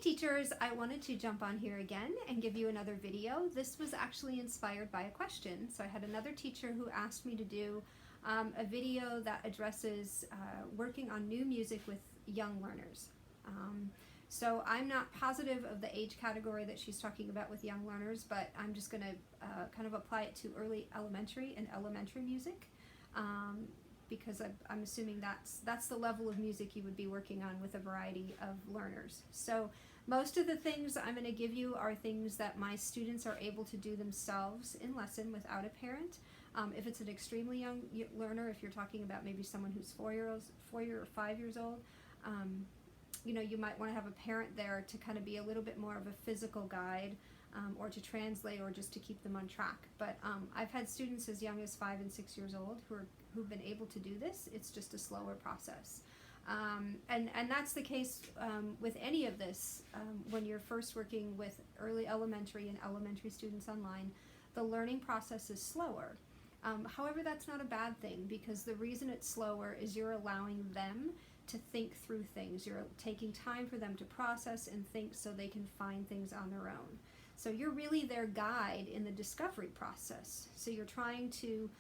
teachers, I wanted to jump on here again and give you another video. This was actually inspired by a question. So I had another teacher who asked me to do a video that addresses working on new music with young learners. So I'm not positive of the age category that she's talking about with young learners, but I'm just going to kind of apply it to early elementary and elementary music, because I'm assuming that's the level of music you would be working on with a variety of learners. So most of the things I'm going to give you are things that my students are able to do themselves in lesson without a parent. If it's an extremely young learner, if you're talking about maybe someone who's 4 or 5 years old, you know, you might want to have a parent there to kind of be a little bit more of a physical guide, or to translate, or just to keep them on track. But I've had students as young as 5 and 6 years old who've been able to do this. It's just a slower process. And that's the case with any of this. When you're first working with early elementary and elementary students online, the learning process is slower. However, that's not a bad thing, because the reason it's slower is you're allowing them to think through things. You're taking time for them to process and think so they can find things on their own. So you're really their guide in the discovery process. So you're trying to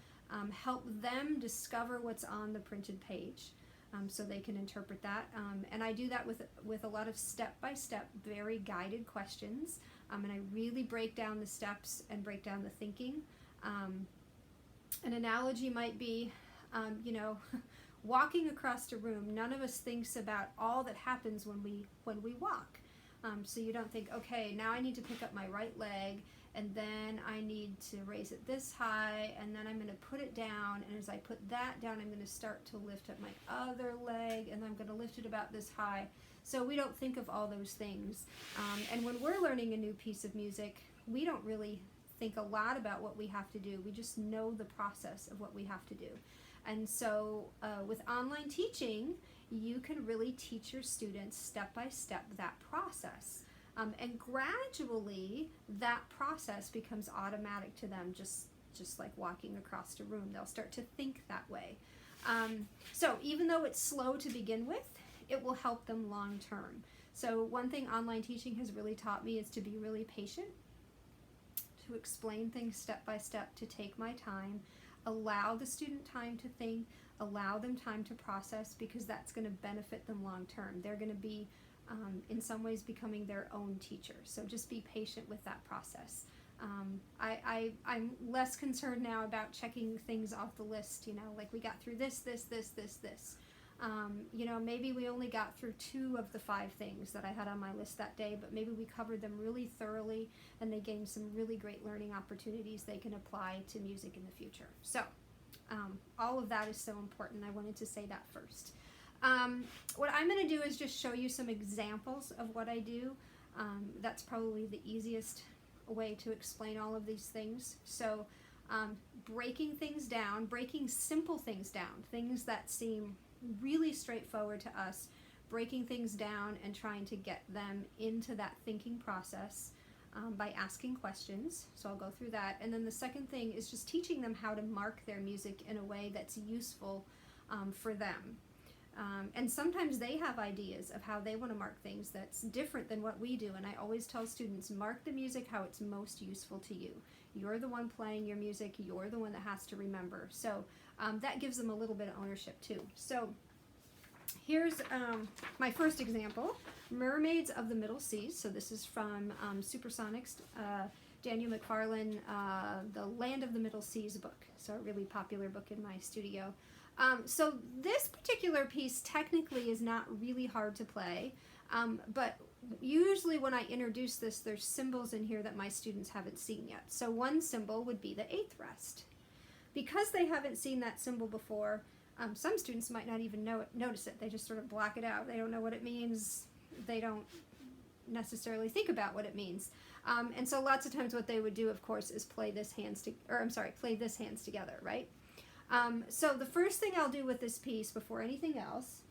help them discover what's on the printed page, so they can interpret that. And I do that with a lot of step-by-step, very guided questions. And I really break down the steps and break down the thinking. An analogy might be, you know, walking across a room. None of us thinks about all that happens when we walk. So you don't think, okay, now I need to pick up my right leg, and then I need to raise it this high, and then I'm going to put it down, and as I put that down, I'm going to start to lift up my other leg, and I'm going to lift it about this high. So we don't think of all those things. And when we're learning a new piece of music, we don't really think a lot about what we have to do. We just know the process of what we have to do. And so with online teaching, you can really teach your students step by step that process. And gradually that process becomes automatic to them, just like walking across a room. They'll start to think that way. So even though it's slow to begin with, it will help them long term. So one thing online teaching has really taught me is to be really patient, to explain things step by step, to take my time, allow the student time to think, allow them time to process, because that's going to benefit them long term. They're going to be, in some ways, becoming their own teacher. So just be patient with that process. I'm less concerned now about checking things off the list, you know, like we got through this. You know, maybe we only got through 2 of the 5 things that I had on my list that day, but maybe we covered them really thoroughly, and they gained some really great learning opportunities they can apply to music in the future. So all of that is so important. I wanted to say that first. What I'm going to do is just show you some examples of what I do. That's probably the easiest way to explain all of these things. So breaking things down, breaking simple things down, things that seem really straightforward to us, breaking things down and trying to get them into that thinking process by asking questions. So I'll go through that. And then the second thing is just teaching them how to mark their music in a way that's useful for them. And sometimes they have ideas of how they want to mark things that's different than what we do. And I always tell students, mark the music how it's most useful to you. You're the one playing your music. You're the one that has to remember. So that gives them a little bit of ownership too. So here's my first example, Mermaids of the Middle Seas. So this is from Supersonics, Daniel McFarlane, the Land of the Middle Seas book. So a really popular book in my studio. So this particular piece technically is not really hard to play, but usually when I introduce this, there's symbols in here that my students haven't seen yet. So one symbol would be the 8th rest. Because they haven't seen that symbol before, some students might not even notice it. They just sort of block it out. They don't know what it means. They don't necessarily think about what it means. And so lots of times what they would do, of course, is play this hands together, right? So the first thing I'll do with this piece before anything else,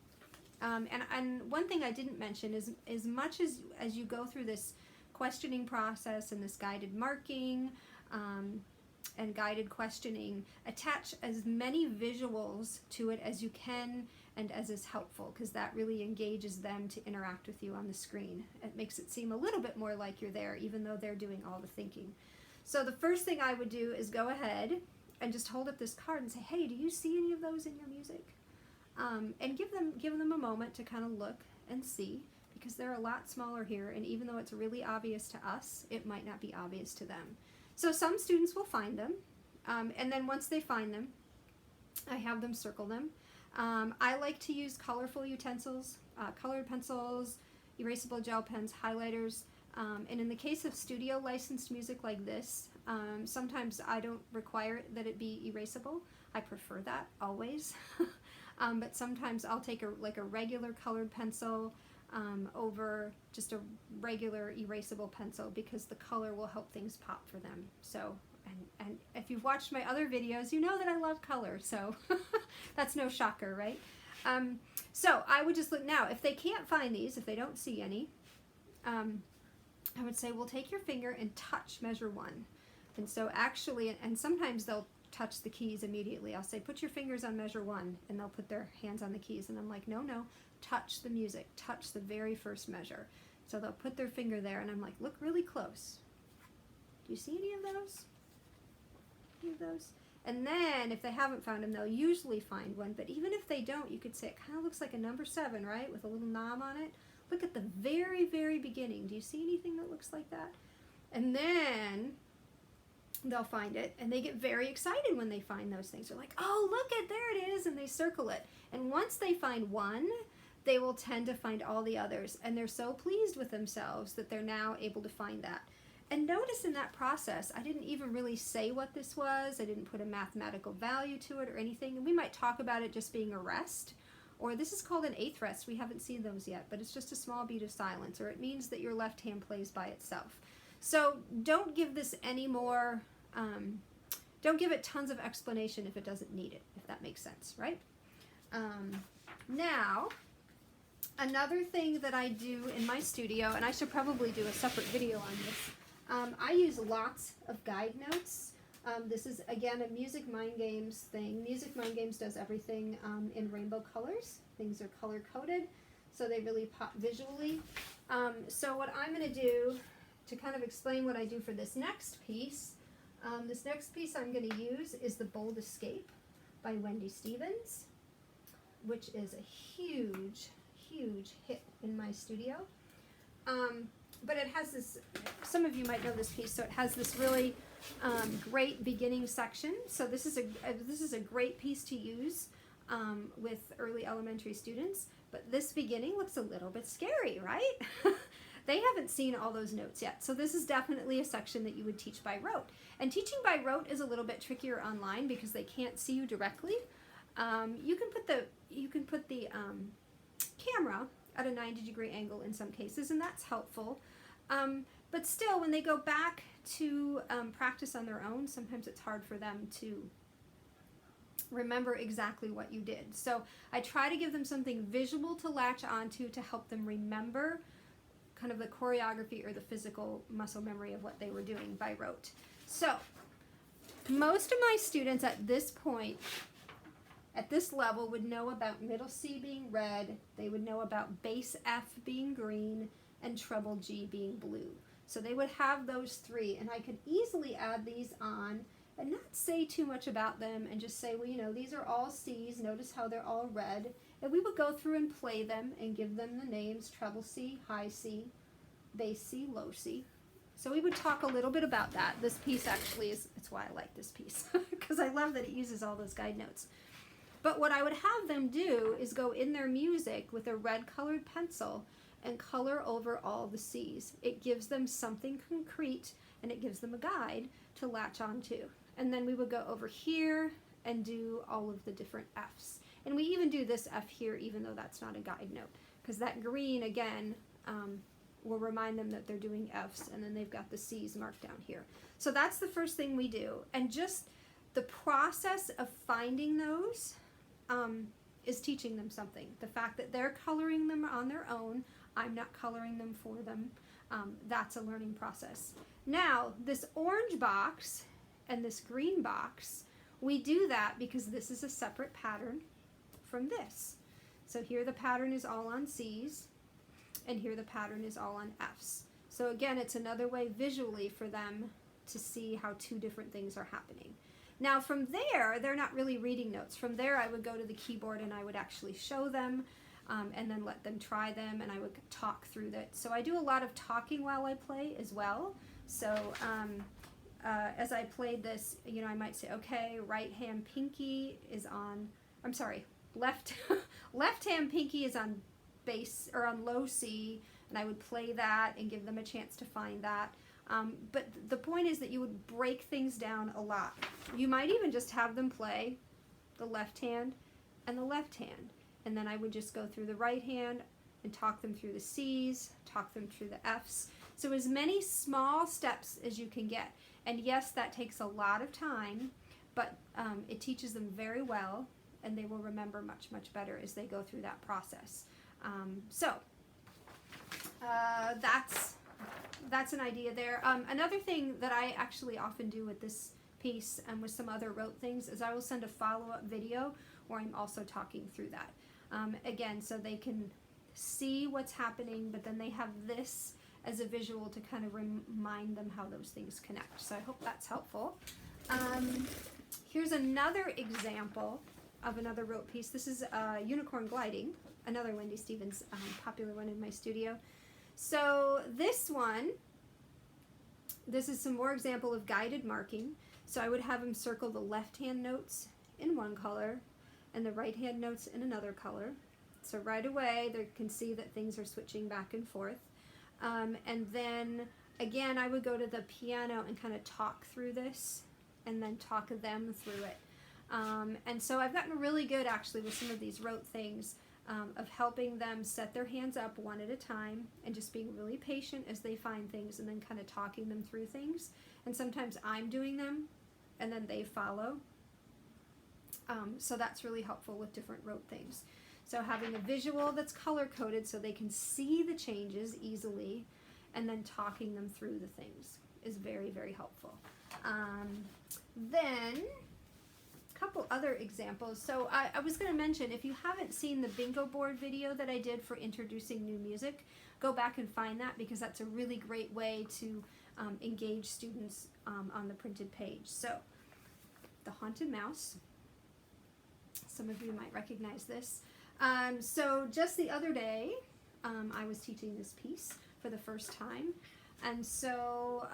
and one thing I didn't mention is, as much as you go through this questioning process and this guided marking and guided questioning, attach as many visuals to it as you can, and as is helpful, because that really engages them to interact with you on the screen. It makes it seem a little bit more like you're there, even though they're doing all the thinking. So the first thing I would do is go ahead and just hold up this card and say, hey, do you see any of those in your music? And give them a moment to kind of look and see, because they're a lot smaller here, and even though it's really obvious to us, it might not be obvious to them. So some students will find them, and then once they find them, I have them circle them. I like to use colorful utensils, colored pencils, erasable gel pens, highlighters, and in the case of studio licensed music like this, sometimes I don't require that it be erasable. I prefer that always. But sometimes I'll take a regular colored pencil over just a regular erasable pencil, because the color will help things pop for them. So, and if you've watched my other videos, you know that I love color, so that's no shocker, right? So I would just look now. If they can't find these, if they don't see any, I would say, well, take your finger and touch measure 1. And so actually, and sometimes they'll touch the keys immediately. I'll say, put your fingers on measure 1, and they'll put their hands on the keys, and I'm like, no, touch the music, touch the very first measure. So they'll put their finger there, and I'm like, look really close. Do you see any of those? Any of those? And then if they haven't found them, they'll usually find one, but even if they don't, you could say it kind of looks like a number 7, right, with a little knob on it. Look at the very, very beginning. Do you see anything that looks like that? And then they'll find it, and they get very excited when they find those things. They're like, oh, look at, there it is, and they circle it. And once they find one, they will tend to find all the others, and they're so pleased with themselves that they're now able to find that. And notice in that process, I didn't even really say what this was. I didn't put a mathematical value to it or anything. And we might talk about it just being a rest, or this is called an 8th rest. We haven't seen those yet, but it's just a small beat of silence, or it means that your left hand plays by itself. So don't give this any more, don't give it tons of explanation if it doesn't need it, if that makes sense, right? Now, another thing that I do in my studio, and I should probably do a separate video on this, I use lots of guide notes. This is, again, a Music Mind Games thing. Music Mind Games does everything in rainbow colors. Things are color-coded, so they really pop visually. So what I'm going to do to kind of explain what I do for this next piece I'm going to use is The Bold Escape by Wendy Stevens, which is a huge, huge hit in my studio. But it has this, some of you might know this piece, so it has this really great beginning section. So this is a great piece to use with early elementary students. But this beginning looks a little bit scary, right? They haven't seen all those notes yet. So this is definitely a section that you would teach by rote. And teaching by rote is a little bit trickier online because they can't see you directly. You can put the camera at a 90-degree angle in some cases, and that's helpful. But still, when they go back to practice on their own, sometimes it's hard for them to remember exactly what you did. So I try to give them something visual to latch onto to help them remember kind of the choreography or the physical muscle memory of what they were doing by rote. So most of my students at this point, at this level, would know about middle C being red, they would know about bass F being green, and treble G being blue. So they would have those 3, and I could easily add these on and not say too much about them and just say, well, you know, these are all C's, notice how they're all red, and we would go through and play them and give them the names: treble C, high C, bass C, low C. So we would talk a little bit about that. This piece actually it's why I like this piece, because I love that it uses all those guide notes. But what I would have them do is go in their music with a red colored pencil and color over all the C's. It gives them something concrete, and it gives them a guide to latch onto. And then we would go over here and do all of the different F's. And we even do this F here, even though that's not a guide note, because that green, again, will remind them that they're doing F's, and then they've got the C's marked down here. So that's the first thing we do. And just the process of finding those is teaching them something. The fact that they're coloring them on their own, I'm not coloring them for them, that's a learning process. Now, this orange box and this green box, we do that because this is a separate pattern from this. So here the pattern is all on C's, and here the pattern is all on F's. So again, it's another way visually for them to see how two different things are happening. Now from there, they're not really reading notes. From there, I would go to the keyboard and I would actually show them and then let them try them, and I would talk through that. So I do a lot of talking while I play as well. So as I played this, you know, I might say, okay, right hand pinky is on, I'm sorry, left hand pinky is on bass or on low C, and I would play that and give them a chance to find that. But the point is that you would break things down a lot. You might even just have them play the left hand and the left hand, and then I would just go through the right hand and talk them through the C's, talk them through the F's. So as many small steps as you can get. And yes, that takes a lot of time, but it teaches them very well, and they will remember much, much better as they go through that process. That's an idea there. Another thing that I actually often do with this piece and with some other rote things is I will send a follow-up video where I'm also talking through that. Again, so they can see what's happening, but then they have this as a visual to kind of remind them how those things connect. So I hope that's helpful. Here's another example of another rote piece. This is Unicorn Gliding, another Wendy Stevens popular one in my studio. So this one, this is some more example of guided marking. So I would have them circle the left-hand notes in one color and the right-hand notes in another color. So right away they can see that things are switching back and forth. And then again, I would go to the piano and kind of talk through this and then talk them through it. And so I've gotten really good actually with some of these rote things of helping them set their hands up one at a time and just being really patient as they find things and then kind of talking them through things. And sometimes I'm doing them and then they follow. So that's really helpful with different rote things. So having a visual that's color-coded so they can see the changes easily and then talking them through the things is very, very helpful. Then a couple other examples. So I was going to mention, if you haven't seen the bingo board video that I did for introducing new music, go back and find that because that's a really great way to engage students on the printed page. So the Haunted Mouse. Some of you might recognize this. So just the other day, I was teaching this piece for the first time, and so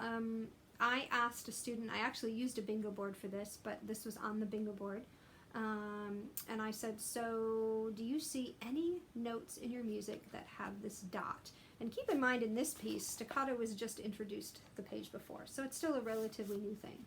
I asked a student, I actually used a bingo board for this, but this was on the bingo board, and I said, so do you see any notes in your music that have this dot? And keep in mind, in this piece, staccato was just introduced the page before, so it's still a relatively new thing.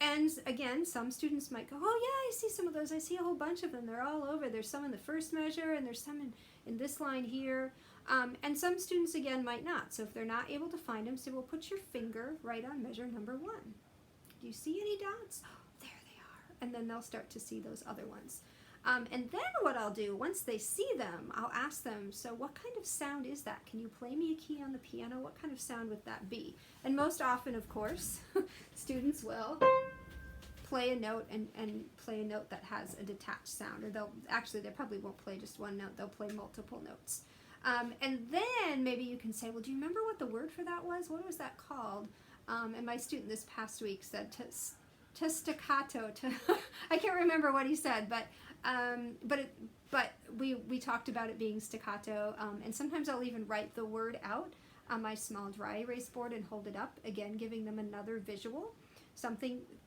And again, some students might go, oh yeah, I see some of those. I see a whole bunch of them. They're all over. There's some in the first measure and there's some in this line here. And some students, again, might not. So if they're not able to find them, say, well, put your finger right on measure number 1. Do you see any dots? Oh, there they are. And then they'll start to see those other ones. And then what I'll do, once they see them, I'll ask them, so what kind of sound is that? Can you play me a key on the piano? What kind of sound would that be? And most often, of course, students will play a note and play a note that has a detached sound. Or they probably won't play just one note. They'll play multiple notes. And then maybe you can say, well, do you remember what the word for that was? What was that called? And my student this past week said to staccato. I can't remember what he said, but we talked about it being staccato, and sometimes I'll even write the word out on my small dry erase board and hold it up, again giving them another visual,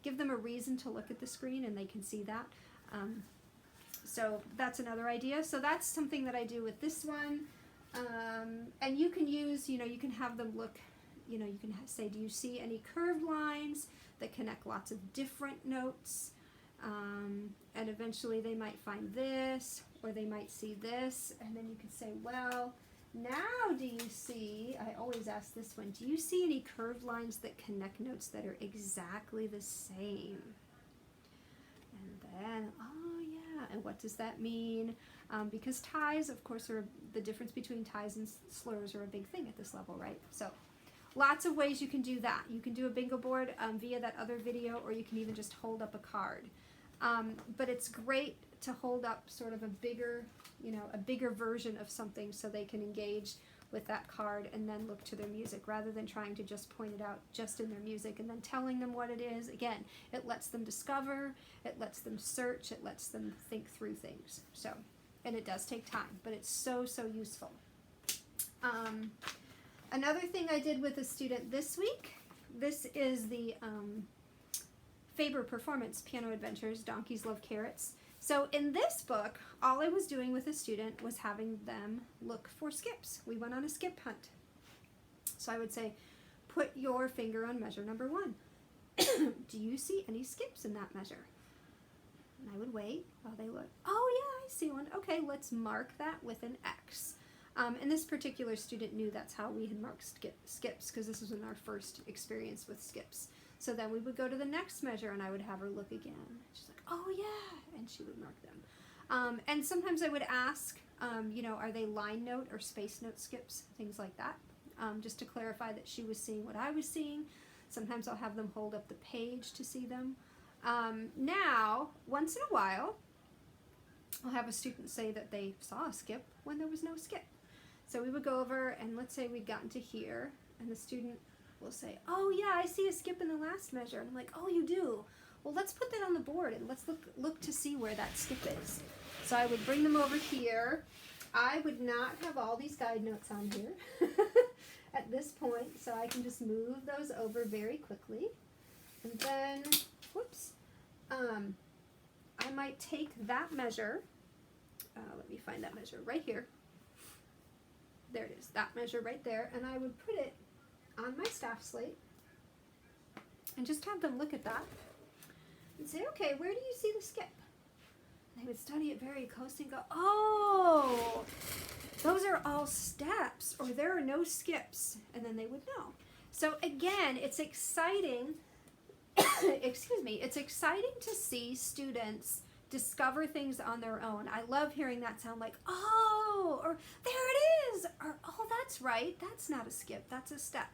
give them a reason to look at the screen and they can see that. So that's another idea. So that's something that I do with this one, and you can use, you can have them look, you can say, do you see any curved lines that connect lots of different notes? And eventually they might find this, or they might see this, and then you can say, well, now do you see, I always ask this one, do you see any curved lines that connect notes that are exactly the same? And then, oh yeah, and what does that mean? Because ties, of course, the difference between ties and slurs are a big thing at this level, right? So lots of ways you can do that. You can do a bingo board via that other video, or you can even just hold up a card. But it's great to hold up sort of a bigger, a bigger version of something so they can engage with that card and then look to their music rather than trying to just point it out just in their music and then telling them what it is. Again, it lets them discover, it lets them search, it lets them think through things. So, and it does take time, but it's so, so useful. Another thing I did with a student this week, this is the Faber Performance Piano Adventures, Donkeys Love Carrots. So in this book, all I was doing with a student was having them look for skips. We went on a skip hunt. So I would say, put your finger on measure number 1. Do you see any skips in that measure? And I would wait while they look. Oh yeah, I see one. Okay, let's mark that with an X. And this particular student knew that's how we had marked skips because this was in our first experience with skips. So then we would go to the next measure and I would have her look again. She's like, oh yeah, and she would mark them. And sometimes I would ask, are they line note or space note skips, things like that, just to clarify that she was seeing what I was seeing. Sometimes I'll have them hold up the page to see them. Now, once in a while, I'll have a student say that they saw a skip when there was no skip. So we would go over and let's say we'd gotten to here and the student will say, oh yeah, I see a skip in the last measure. And I'm like, oh, you do? Well, let's put that on the board and let's look to see where that skip is. So I would bring them over here. I would not have all these guide notes on here at this point, so I can just move those over very quickly. And then, whoops, I might take that measure, let me find that measure right here. There it is, that measure right there, and I would put it on my staff slate and just have them look at that and say, okay, where do you see the skip? And they would study it very closely and go, oh, those are all steps, or there are no skips, and then they would know. So again, it's exciting, excuse me, it's exciting to see students discover things on their own. I love hearing that sound like, oh, or there it is, or oh, that's right, that's not a skip, that's a step.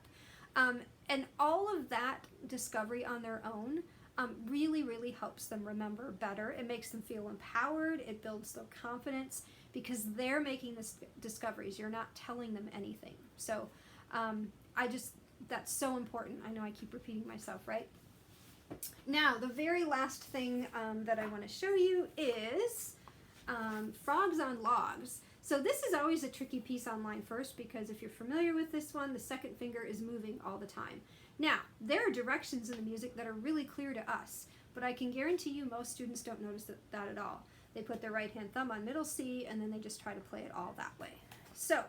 And all of that discovery on their own really, really helps them remember better. It makes them feel empowered, it builds their confidence because they're making the discoveries. You're not telling them anything. So that's so important. I know I keep repeating myself, right? Now, the very last thing that I want to show you is frogs on logs. So this is always a tricky piece on line first because if you're familiar with this one, the second finger is moving all the time. Now, there are directions in the music that are really clear to us, but I can guarantee you most students don't notice that at all. They put their right hand thumb on middle C and then they just try to play it all that way. So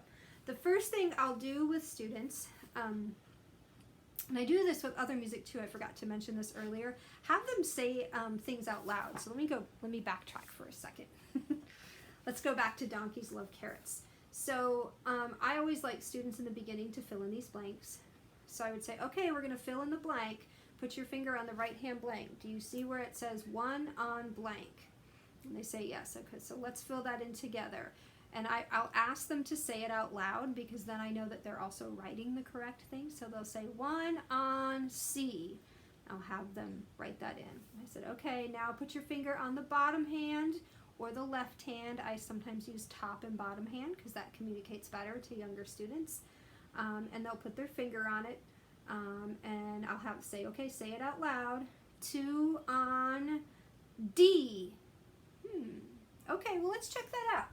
the first thing I'll do with students, and I do this with other music too, I forgot to mention this earlier, have them say things out loud. So let me backtrack for a second. Let's go back to Donkeys Love Carrots. So I always like students in the beginning to fill in these blanks. So I would say, okay, we're going to fill in the blank. Put your finger on the right hand blank. Do you see where it says 1 on blank? And they say yes. Okay, so let's fill that in together. And I'll ask them to say it out loud because then I know that they're also writing the correct thing. So they'll say 1 on C. I'll have them write that in. I said, okay, now put your finger on the bottom hand or the left hand. I sometimes use top and bottom hand because that communicates better to younger students. And they'll put their finger on it. And I'll have say, okay, say it out loud. 2 on D. Okay, well, let's check that out.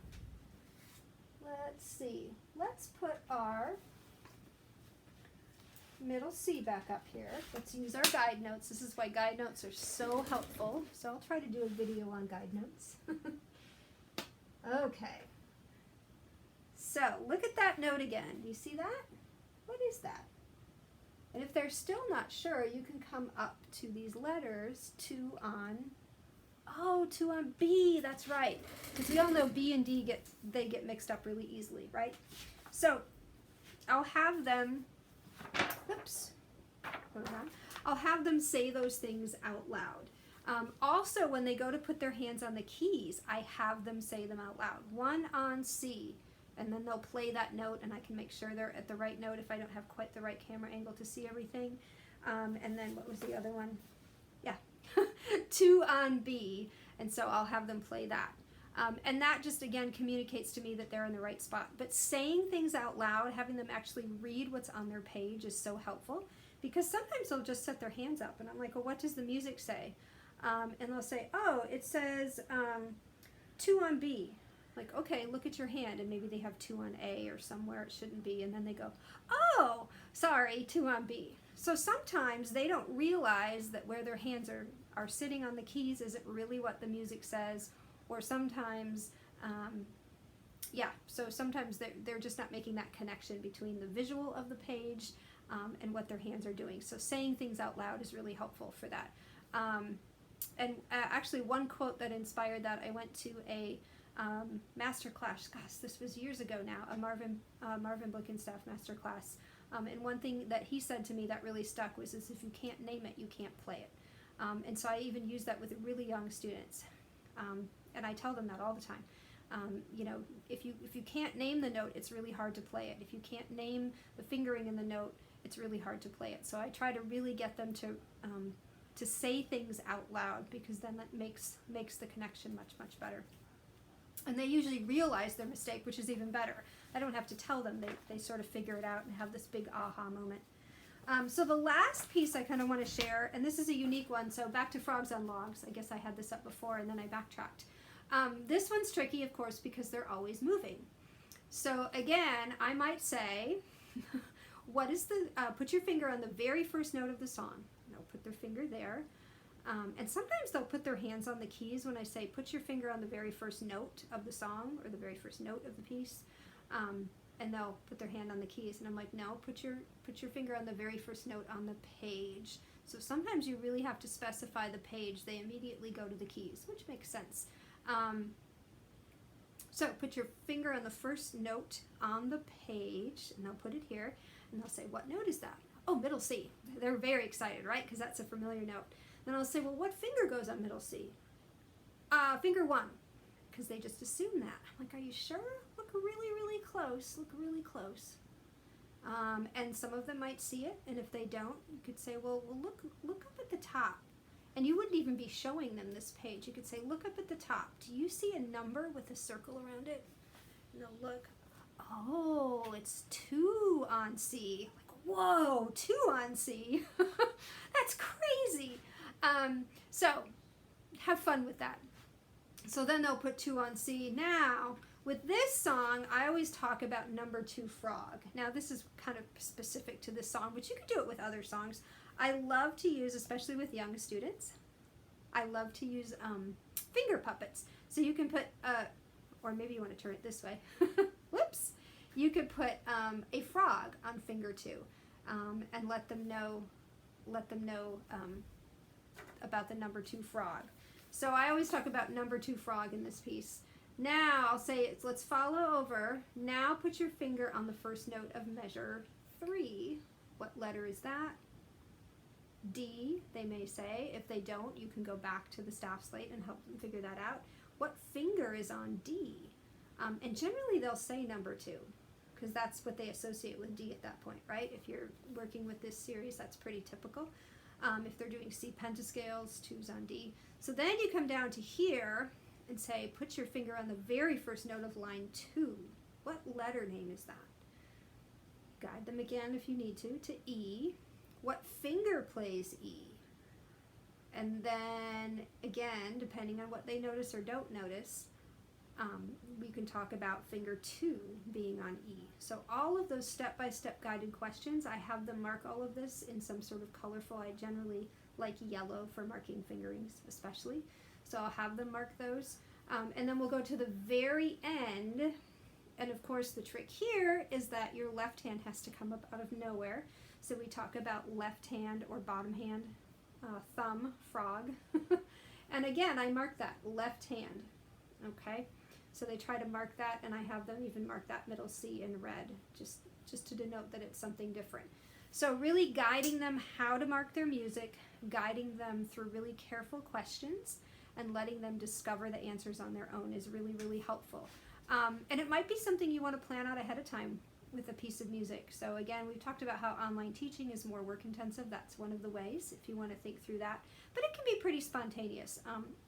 Let's see. Let's put our middle C back up here. Let's use our guide notes. This is why guide notes are so helpful. So I'll try to do a video on guide notes. Okay. So look at that note again. Do you see that? What is that? And if they're still not sure, you can come up to these letters, 2 on, 2 on B, that's right. Because we all know B and D get mixed up really easily, right? So I'll have them, oops, hold on. I'll have them say those things out loud. Also, when they go to put their hands on the keys, I have them say them out loud. 1 on C. And then they'll play that note and I can make sure they're at the right note if I don't have quite the right camera angle to see everything. And then what was the other one? Yeah, 2 on B. And so I'll have them play that. And that just, again, communicates to me that they're in the right spot. But saying things out loud, having them actually read what's on their page is so helpful, because sometimes they'll just set their hands up and I'm like, well, what does the music say? And they'll say, oh, it says 2 on B. Like, okay, look at your hand, and maybe they have 2 on A or somewhere it shouldn't be, and then they go, oh, sorry, 2 on B. So sometimes they don't realize that where their hands are sitting on the keys isn't really what the music says, or sometimes, so sometimes they're just not making that connection between the visual of the page and what their hands are doing. So saying things out loud is really helpful for that. Actually, one quote that inspired that, I went to a master class. Gosh, this was years ago now. A Marvin Blickenstaff master class. And one thing that he said to me that really stuck was, if you can't name it, you can't play it. And so I even use that with really young students. And I tell them that all the time. If you can't name the note, it's really hard to play it. If you can't name the fingering in the note, it's really hard to play it. So I try to really get them to say things out loud, because then that makes the connection much, much better. And they usually realize their mistake, which is even better. I don't have to tell them. They sort of figure it out and have this big aha moment. So the last piece I kind of want to share, and this is a unique one, so back to Frogs on Logs. I guess I had this up before and then I backtracked. This one's tricky, of course, because they're always moving. So again, I might say, what is put your finger on the very first note of the song. They'll put their finger there. And sometimes they'll put their hands on the keys when I say, put your finger on the very first note of the song, or the very first note of the piece. And they'll put their hand on the keys, and I'm like, no, put your finger on the very first note on the page. So sometimes you really have to specify the page. They immediately go to the keys, which makes sense. So put your finger on the first note on the page, and they'll put it here, and they'll say, what note is that? Oh, middle C. They're very excited, right? Because that's a familiar note. Then I'll say, well, what finger goes on middle C? Finger 1. Because they just assume that. I'm like, are you sure? Look really, really close. Look really close. And some of them might see it, and if they don't, you could say, well, look up at the top. And you wouldn't even be showing them this page. You could say, look up at the top. Do you see a number with a circle around it? And they'll look. Oh, it's 2 on C. Like, whoa, 2 on C. That's crazy. So have fun with that. So then they'll put 2 on C. Now, with this song, I always talk about number 2 frog. Now, this is kind of specific to this song, but you could do it with other songs. I love to use, especially with young students, I love to use finger puppets. So you can put, or maybe you want to turn it this way. Whoops. You could put a frog on finger 2 and let them know about the number 2 frog. So I always talk about number 2 frog in this piece. Now I'll say, let's follow over. Now put your finger on the first note of measure 3. What letter is that? D, they may say. If they don't, you can go back to the staff slate and help them figure that out. What finger is on D? And generally they'll say number 2, because that's what they associate with D at that point, right? If you're working with this series, that's pretty typical. If they're doing C pentascales, 2's on D. So then you come down to here and say, put your finger on the very first note of line 2. What letter name is that? Guide them again if you need to E. What finger plays E? And then, again, depending on what they notice or don't notice, we can talk about finger 2 being on E. So all of those step-by-step guided questions, I have them mark all of this in some sort of colorful. I generally like yellow for marking fingerings, especially. So I'll have them mark those. And then we'll go to the very end. And of course, the trick here is that your left hand has to come up out of nowhere. So we talk about left hand or bottom hand, thumb, frog. And again, I mark that left hand, okay? So they try to mark that, and I have them even mark that middle C in red, just to denote that it's something different. So really guiding them how to mark their music, guiding them through really careful questions, and letting them discover the answers on their own is really, really helpful. And it might be something you want to plan out ahead of time with a piece of music. So again, we've talked about how online teaching is more work intensive. That's one of the ways if you want to think through that. But it can be pretty spontaneous.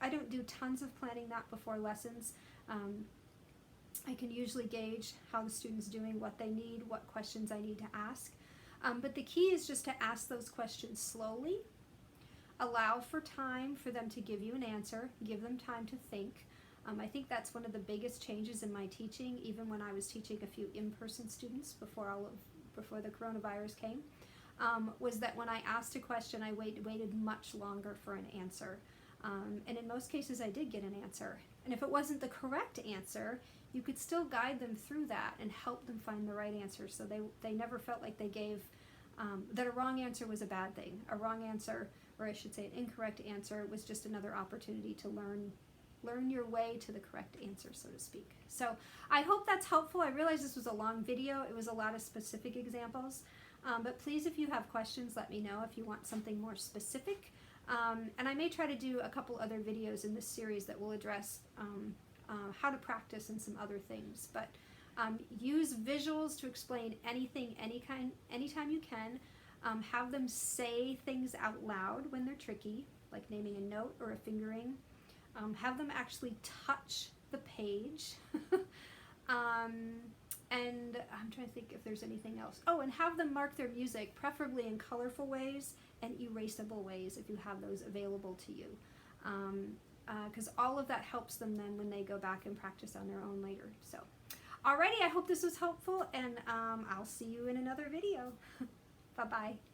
I don't do tons of planning that before lessons. I can usually gauge how the student's doing, what they need, what questions I need to ask. But the key is just to ask those questions slowly. Allow for time for them to give you an answer. Give them time to think. I think that's one of the biggest changes in my teaching, even when I was teaching a few in-person students before the coronavirus came, was that when I asked a question, I waited much longer for an answer. And in most cases, I did get an answer. And if it wasn't the correct answer, you could still guide them through that and help them find the right answer. So they never felt like they gave, that a wrong answer was a bad thing. A wrong answer, or I should say an incorrect answer, was just another opportunity to learn your way to the correct answer, so to speak. So I hope that's helpful. I realize this was a long video. It was a lot of specific examples. But please, if you have questions, let me know if you want something more specific. And I may try to do a couple other videos in this series that will address how to practice and some other things. But use visuals to explain anything, anytime you can. Have them say things out loud when they're tricky, like naming a note or a fingering. Have them actually touch the page. And I'm trying to think if there's anything else. Oh, and have them mark their music, preferably in colorful ways and erasable ways if you have those available to you. Because all of that helps them then when they go back and practice on their own later. So, alrighty, I hope this was helpful, and I'll see you in another video. Bye-bye.